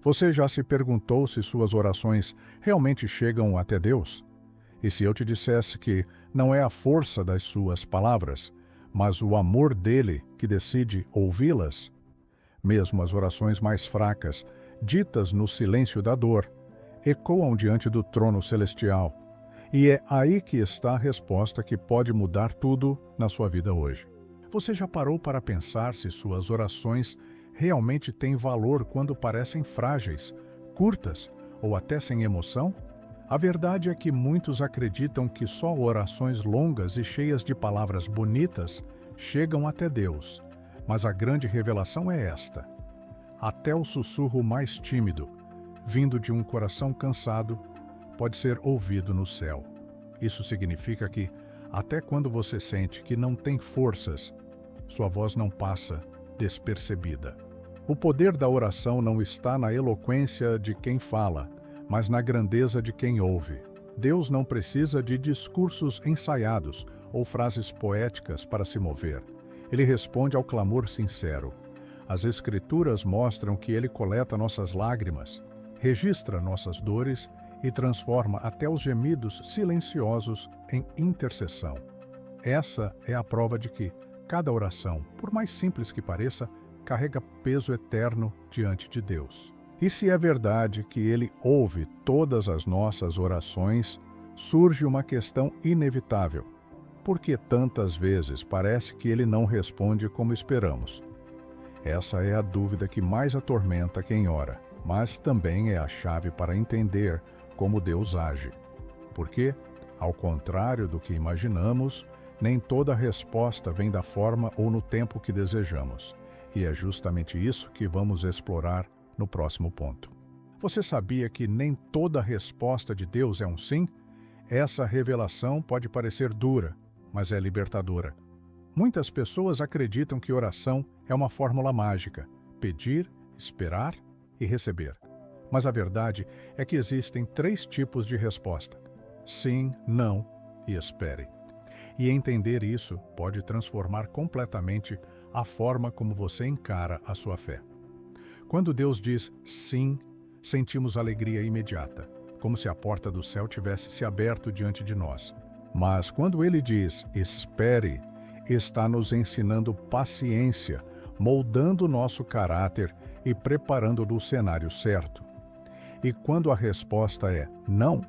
Você já se perguntou se suas orações realmente chegam até Deus? E se eu te dissesse que não é a força das suas palavras, mas o amor dele que decide ouvi-las? Mesmo as orações mais fracas, ditas no silêncio da dor, ecoam diante do trono celestial. E é aí que está a resposta que pode mudar tudo na sua vida hoje. Você já parou para pensar se suas orações realmente têm valor quando parecem frágeis, curtas ou até sem emoção? A verdade é que muitos acreditam que só orações longas e cheias de palavras bonitas chegam até Deus. Mas a grande revelação é esta: até o sussurro mais tímido, vindo de um coração cansado, pode ser ouvido no céu. Isso significa que, até quando você sente que não tem forças, sua voz não passa despercebida. O poder da oração não está na eloquência de quem fala, mas na grandeza de quem ouve. Deus não precisa de discursos ensaiados ou frases poéticas para se mover. Ele responde ao clamor sincero. As Escrituras mostram que Ele coleta nossas lágrimas, registra nossas dores e transforma até os gemidos silenciosos em intercessão. Essa é a prova de que cada oração, por mais simples que pareça, carrega peso eterno diante de Deus. E se é verdade que Ele ouve todas as nossas orações, surge uma questão inevitável. Por que tantas vezes parece que Ele não responde como esperamos? Essa é a dúvida que mais atormenta quem ora, mas também é a chave para entender como Deus age. Porque, ao contrário do que imaginamos, nem toda resposta vem da forma ou no tempo que desejamos. E é justamente isso que vamos explorar no próximo ponto. Você sabia que nem toda resposta de Deus é um sim? Essa revelação pode parecer dura, mas é libertadora. Muitas pessoas acreditam que oração é uma fórmula mágica: pedir, esperar e receber. Mas a verdade é que existem 3 tipos de resposta: sim, não e espere. E entender isso pode transformar completamente a forma como você encara a sua fé. Quando Deus diz sim, sentimos alegria imediata, como se a porta do céu tivesse se aberto diante de nós. Mas quando Ele diz espere, está nos ensinando paciência, moldando nosso caráter e preparando-o no cenário certo. E quando a resposta é não,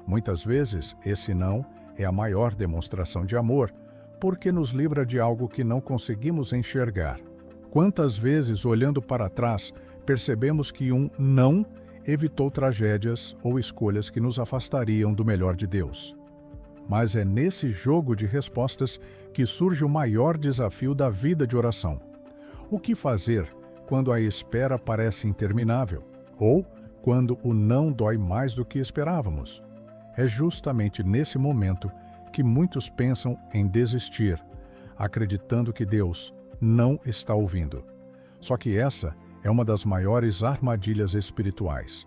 muitas vezes esse não é a maior demonstração de amor, porque nos livra de algo que não conseguimos enxergar. Quantas vezes, olhando para trás, percebemos que um não evitou tragédias ou escolhas que nos afastariam do melhor de Deus? Mas é nesse jogo de respostas que surge o maior desafio da vida de oração. O que fazer quando a espera parece interminável? Ou quando o não dói mais do que esperávamos? É justamente nesse momento que muitos pensam em desistir, acreditando que Deus não está ouvindo. Só que essa é uma das maiores armadilhas espirituais.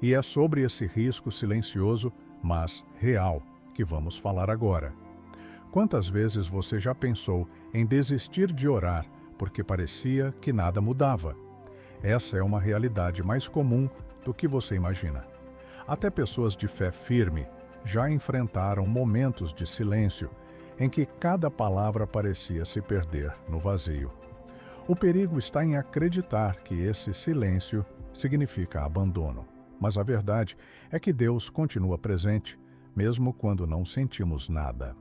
E é sobre esse risco silencioso, mas real, que vamos falar agora. Quantas vezes você já pensou em desistir de orar porque parecia que nada mudava? Essa é uma realidade mais comum do que você imagina. Até pessoas de fé firme já enfrentaram momentos de silêncio em que cada palavra parecia se perder no vazio. O perigo está em acreditar que esse silêncio significa abandono. Mas a verdade é que Deus continua presente, mesmo quando não sentimos nada.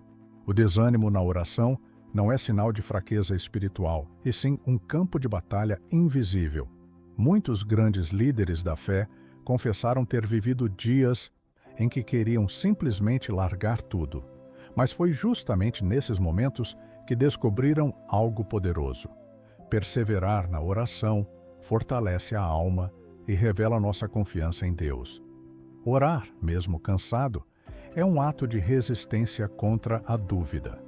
O desânimo na oração não é sinal de fraqueza espiritual, e sim um campo de batalha invisível. Muitos grandes líderes da fé confessaram ter vivido dias em que queriam simplesmente largar tudo. Mas foi justamente nesses momentos que descobriram algo poderoso. Perseverar na oração fortalece a alma e revela nossa confiança em Deus. Orar, mesmo cansado, é um ato de resistência contra a dúvida.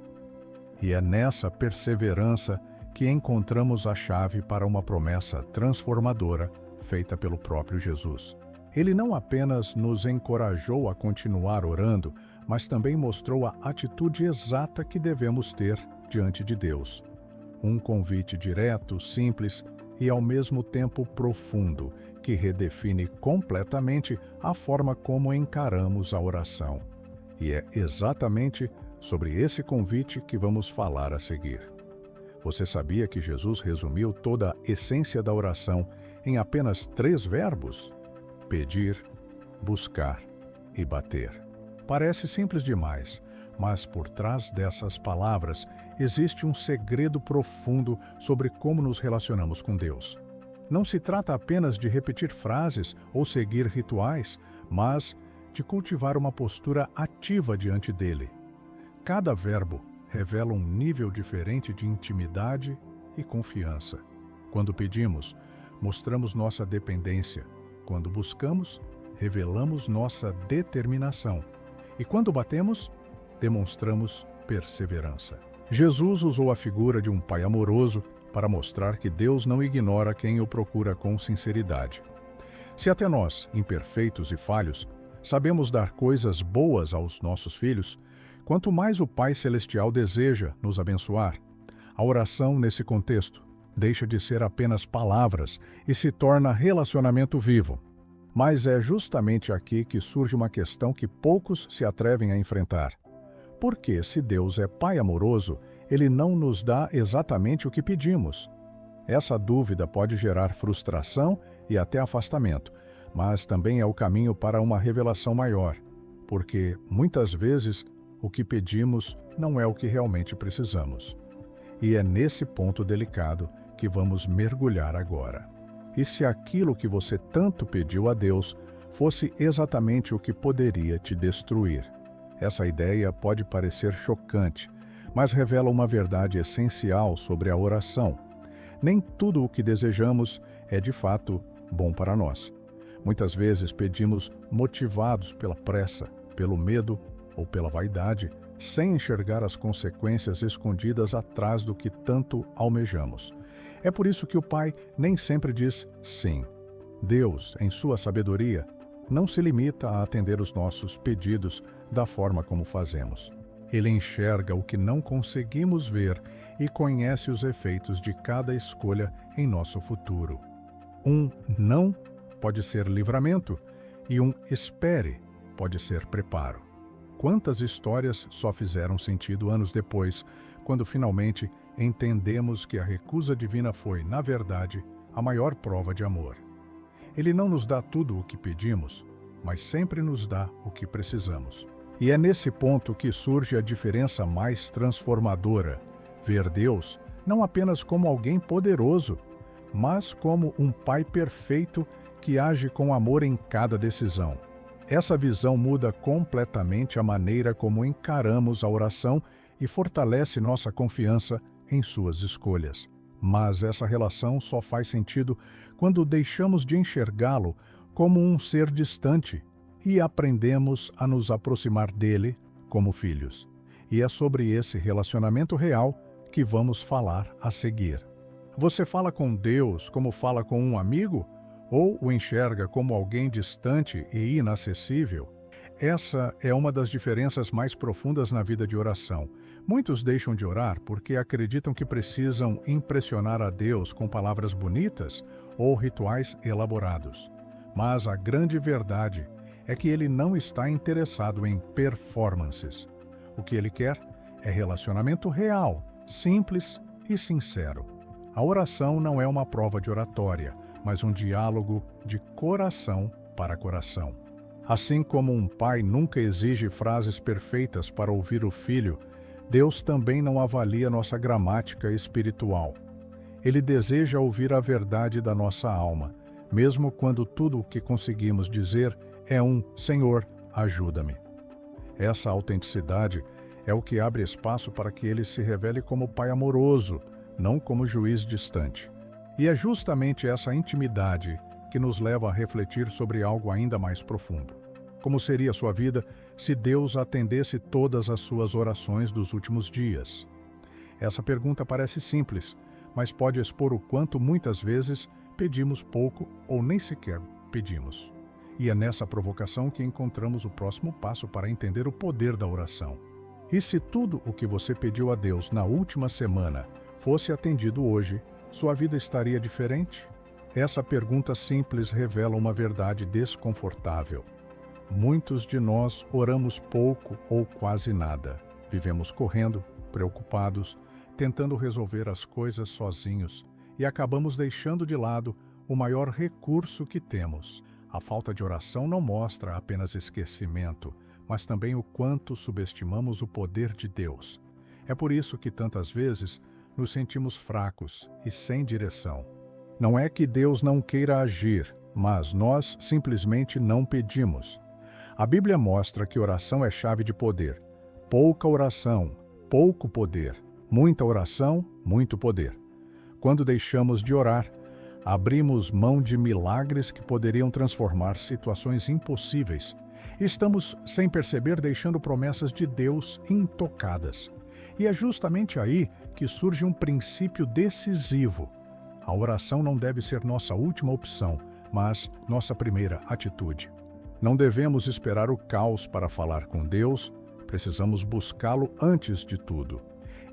E é nessa perseverança que encontramos a chave para uma promessa transformadora feita pelo próprio Jesus. Ele não apenas nos encorajou a continuar orando, mas também mostrou a atitude exata que devemos ter diante de Deus. Um convite direto, simples e ao mesmo tempo profundo, que redefine completamente a forma como encaramos a oração. E é exatamente sobre esse convite que vamos falar a seguir. Você sabia que Jesus resumiu toda a essência da oração em apenas 3 verbos? Pedir, buscar e bater. Parece simples demais, mas por trás dessas palavras existe um segredo profundo sobre como nos relacionamos com Deus. Não se trata apenas de repetir frases ou seguir rituais, mas de cultivar uma postura ativa diante dele. Cada verbo revela um nível diferente de intimidade e confiança. Quando pedimos, mostramos nossa dependência. Quando buscamos, revelamos nossa determinação. E quando batemos, demonstramos perseverança. Jesus usou a figura de um pai amoroso para mostrar que Deus não ignora quem o procura com sinceridade. Se até nós, imperfeitos e falhos, sabemos dar coisas boas aos nossos filhos, quanto mais o Pai Celestial deseja nos abençoar. A oração, nesse contexto, deixa de ser apenas palavras e se torna relacionamento vivo. Mas é justamente aqui que surge uma questão que poucos se atrevem a enfrentar. Por que, se Deus é Pai amoroso, Ele não nos dá exatamente o que pedimos? Essa dúvida pode gerar frustração e até afastamento, mas também é o caminho para uma revelação maior, porque, muitas vezes, o que pedimos não é o que realmente precisamos. E é nesse ponto delicado que vamos mergulhar agora. E se aquilo que você tanto pediu a Deus fosse exatamente o que poderia te destruir? Essa ideia pode parecer chocante, mas revela uma verdade essencial sobre a oração. Nem tudo o que desejamos é de fato bom para nós. Muitas vezes pedimos motivados pela pressa, pelo medo ou pela vaidade, sem enxergar as consequências escondidas atrás do que tanto almejamos. É por isso que o Pai nem sempre diz sim. Deus, em sua sabedoria, não se limita a atender os nossos pedidos da forma como fazemos. Ele enxerga o que não conseguimos ver e conhece os efeitos de cada escolha em nosso futuro. Um não pode ser livramento e um espere pode ser preparo. Quantas histórias só fizeram sentido anos depois, quando finalmente entendemos que a recusa divina foi, na verdade, a maior prova de amor. Ele não nos dá tudo o que pedimos, mas sempre nos dá o que precisamos. E é nesse ponto que surge a diferença mais transformadora: ver Deus não apenas como alguém poderoso, mas como um Pai perfeito que age com amor em cada decisão. Essa visão muda completamente a maneira como encaramos a oração e fortalece nossa confiança em suas escolhas. Mas essa relação só faz sentido quando deixamos de enxergá-lo como um ser distante e aprendemos a nos aproximar dele como filhos. E é sobre esse relacionamento real que vamos falar a seguir. Você fala com Deus como fala com um amigo? Ou o enxerga como alguém distante e inacessível? Essa é uma das diferenças mais profundas na vida de oração. Muitos deixam de orar porque acreditam que precisam impressionar a Deus com palavras bonitas ou rituais elaborados. Mas a grande verdade é que Ele não está interessado em performances. O que Ele quer é relacionamento real, simples e sincero. A oração não é uma prova de oratória, mas um diálogo de coração para coração. Assim como um pai nunca exige frases perfeitas para ouvir o filho, Deus também não avalia nossa gramática espiritual. Ele deseja ouvir a verdade da nossa alma, mesmo quando tudo o que conseguimos dizer é um Senhor, ajuda-me. Essa autenticidade é o que abre espaço para que Ele se revele como Pai amoroso, não como juiz distante. E é justamente essa intimidade que nos leva a refletir sobre algo ainda mais profundo. Como seria sua vida se Deus atendesse todas as suas orações dos últimos dias? Essa pergunta parece simples, mas pode expor o quanto muitas vezes pedimos pouco ou nem sequer pedimos. E é nessa provocação que encontramos o próximo passo para entender o poder da oração. E se tudo o que você pediu a Deus na última semana fosse atendido hoje, sua vida estaria diferente? Essa pergunta simples revela uma verdade desconfortável. Muitos de nós oramos pouco ou quase nada. Vivemos correndo, preocupados, tentando resolver as coisas sozinhos e acabamos deixando de lado o maior recurso que temos. A falta de oração não mostra apenas esquecimento, mas também o quanto subestimamos o poder de Deus. É por isso que tantas vezes nos sentimos fracos e sem direção. Não é que Deus não queira agir, mas nós simplesmente não pedimos. A Bíblia mostra que oração é chave de poder. Pouca oração, pouco poder. Muita oração, muito poder. Quando deixamos de orar, abrimos mão de milagres que poderiam transformar situações impossíveis. Estamos, sem perceber, deixando promessas de Deus intocadas. E é justamente aí que surge um princípio decisivo. A oração não deve ser nossa última opção, mas nossa primeira atitude. Não devemos esperar o caos para falar com Deus, precisamos buscá-lo antes de tudo.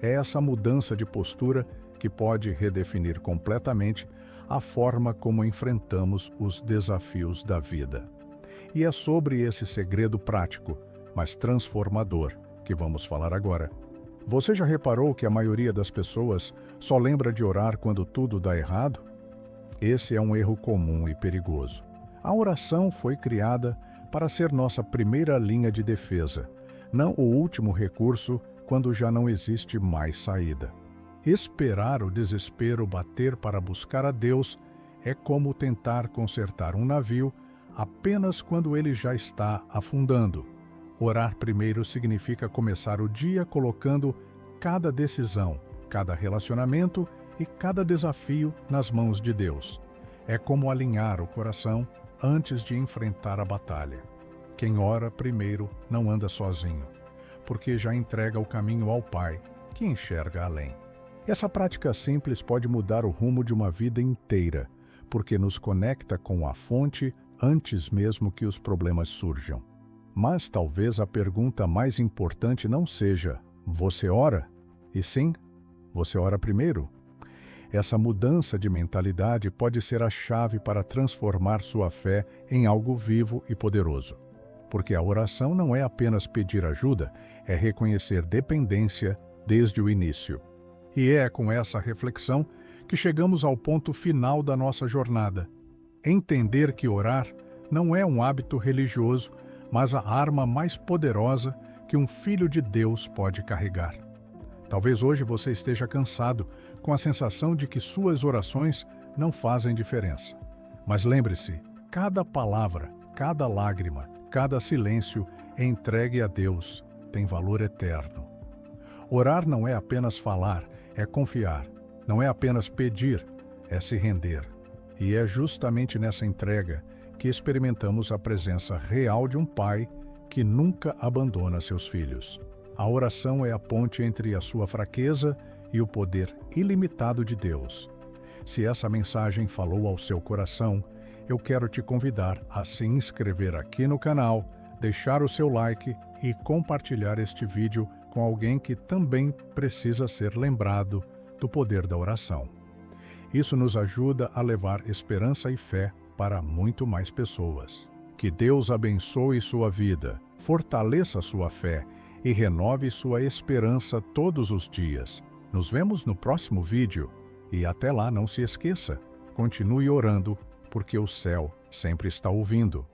É essa mudança de postura que pode redefinir completamente a forma como enfrentamos os desafios da vida. E é sobre esse segredo prático, mas transformador, que vamos falar agora. Você já reparou que a maioria das pessoas só lembra de orar quando tudo dá errado? Esse é um erro comum e perigoso. A oração foi criada para ser nossa primeira linha de defesa, não o último recurso quando já não existe mais saída. Esperar o desespero bater para buscar a Deus é como tentar consertar um navio apenas quando ele já está afundando. Orar primeiro significa começar o dia colocando cada decisão, cada relacionamento e cada desafio nas mãos de Deus. É como alinhar o coração antes de enfrentar a batalha. Quem ora primeiro não anda sozinho, porque já entrega o caminho ao Pai, que enxerga além. Essa prática simples pode mudar o rumo de uma vida inteira, porque nos conecta com a fonte antes mesmo que os problemas surjam. Mas talvez a pergunta mais importante não seja: você ora? E sim, você ora primeiro? Essa mudança de mentalidade pode ser a chave para transformar sua fé em algo vivo e poderoso. Porque a oração não é apenas pedir ajuda, é reconhecer dependência desde o início. E é com essa reflexão que chegamos ao ponto final da nossa jornada. Entender que orar não é um hábito religioso, mas a arma mais poderosa que um filho de Deus pode carregar. Talvez hoje você esteja cansado, com a sensação de que suas orações não fazem diferença. Mas lembre-se, cada palavra, cada lágrima, cada silêncio entregue a Deus tem valor eterno. Orar não é apenas falar, é confiar. Não é apenas pedir, é se render. E é justamente nessa entrega que experimentamos a presença real de um Pai que nunca abandona seus filhos. A oração é a ponte entre a sua fraqueza e o poder ilimitado de Deus. Se essa mensagem falou ao seu coração, eu quero te convidar a se inscrever aqui no canal, deixar o seu like e compartilhar este vídeo com alguém que também precisa ser lembrado do poder da oração. Isso nos ajuda a levar esperança e fé para muito mais pessoas. Que Deus abençoe sua vida, fortaleça sua fé e renove sua esperança todos os dias. Nos vemos no próximo vídeo e até lá não se esqueça, continue orando porque o céu sempre está ouvindo.